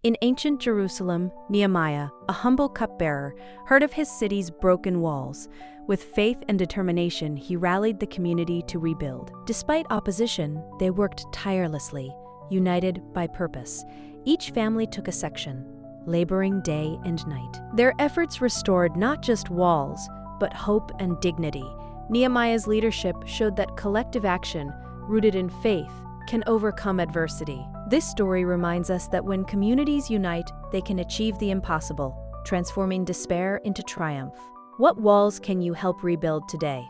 In ancient Jerusalem, Nehemiah, a humble cupbearer, heard of his city's broken walls. With faith and determination, he rallied the community to rebuild. Despite opposition, they worked tirelessly, united by purpose. Each family took a section, laboring day and night. Their efforts restored not just walls, but hope and dignity. Nehemiah's leadership showed that collective action, rooted in faith, can overcome adversity. This story reminds us that when communities unite, they can achieve the impossible, transforming despair into triumph. What walls can you help rebuild today?